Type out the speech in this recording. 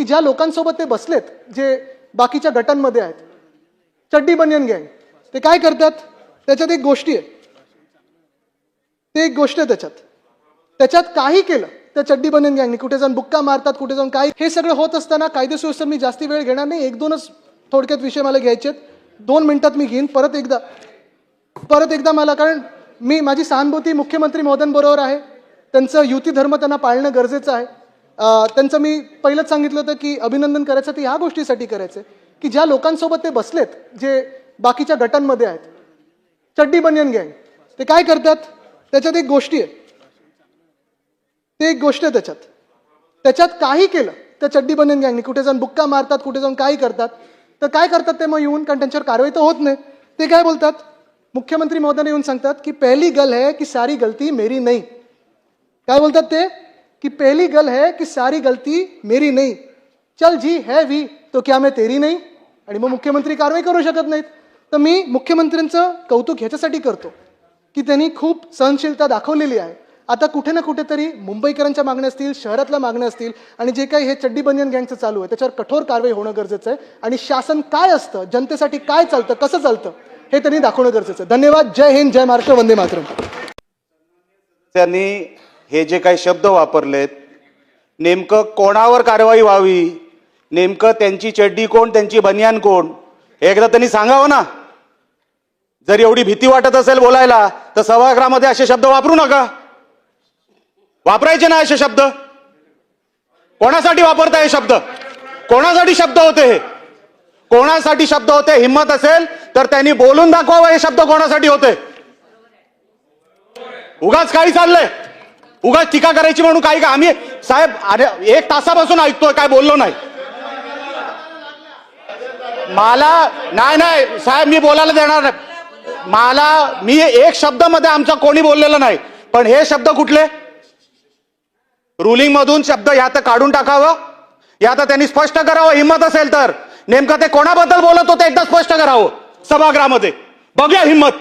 ज्या लोकांसोबत ते बसलेत, जे बाकीच्या गटांमध्ये आहेत, चड्डी बनियन गँग, ते काय करतात? त्याच्यात एक गोष्टी आहे, ते एक गोष्ट आहे त्याच्यात काही केलं त्या चड्डी बनियन गँगनी, कुठे जाऊन बुक्का मारतात, कुठे जाऊन काय, हे सगळं होत असताना कायदे सुव्यवस्था मी जास्ती वेळ घेणार नाही, एक दोनच थोडक्यात विषय मला घ्यायचे आहेत, 2 मिनिटात मी घेईन. परत एकदा मला, कारण मी माझी सहानुभूती मुख्यमंत्री महोदयांबरोबर आहे, त्यांचं युती धर्म त्यांना पाळणं गरजेचं आहे. त्यांचं मी पहिलंच सांगितलं होतं की अभिनंदन करायचं ते ह्या गोष्टीसाठी करायचं की ज्या लोकांसोबत ते बसलेत, जे बाकीच्या गटांमध्ये आहेत, चड्डी बनियन गँग, ते काय करतात? त्याच्यात एक गोष्टी आहे, ते एक गोष्ट आहे त्याच्यात काही केलं त्या चड्डी बनियन गँगनी, कुठे जाऊन बुक्का मारतात, कुठे जाऊन काय करतात, तर काय करतात ते मग येऊन, कारण त्यांच्यावर कारवाई तर होत नाही, ते काय बोलतात? मुख्यमंत्री महोदयांना येऊन सांगतात की पहली गल है की सारी गलती मेरी नहीं. काय बोलतात ते? की पहली गल है की सारी गलती मेरी नहीं, चल जी है भी तो क्या मैं तेरी नहीं. आणि मग मुख्यमंत्री कारवाई करू शकत नाहीत. तर मी मुख्यमंत्र्यांचं कौतुक ह्याच्यासाठी करतो की त्यांनी खूप सहनशीलता दाखवलेली आहे. आता कुठे ना कुठेतरी मुंबईकरांच्या मागण्या असतील, शहरातल्या मागण्या असतील, आणि जे काही हे चड्डी बनियन गँगचं चालू आहे त्याच्यावर कठोर कारवाई होणं गरजेचं आहे. आणि शासन काय असतं, जनतेसाठी काय चालतं, कसं चालतं, हे त्यांनी दाखवणं गरजेचं आहे. धन्यवाद. जय हिंद, जय महाराष्ट्र, वंदे मातरम. त्यांनी हे जे काही शब्द वापरलेत, नेमकं कोणावर कारवाई व्हावी, नेमकं त्यांची चड्डी कोण, त्यांची बनियान कोण, हे एकदा त्यांनी सांगावं ना. जर एवढी भीती वाटत असेल बोलायला, तर सभागृहामध्ये असे शब्द वापरू नका, वापरायचे ना असे शब्द. कोणासाठी वापरताय हे शब्द? कोणासाठी शब्द होते हे? कोणासाठी शब्द होते? हिम्मत असेल तर त्यांनी बोलून दाखवावं हे शब्द कोणासाठी होते. उगाच काही चाललंय, उगाच टीका करायची म्हणून काही का? आम्ही साहेब अरे 1 तासापासून ऐकतोय, काय बोललो नाही. मला नाही साहेब, मी बोलायला देणार नाही. मी 1 शब्दामध्ये आमचा कोणी बोललेलं नाही. पण हे शब्द कुठले? रुलिंग मधून शब्द या तर काढून टाकावं, या तर त्यांनी स्पष्ट करावं. हिम्मत असेल तर नेमकं ते कोणाबद्दल बोलत होते एकदा स्पष्ट करावं सभागृहामध्ये. बघूया हिम्मत.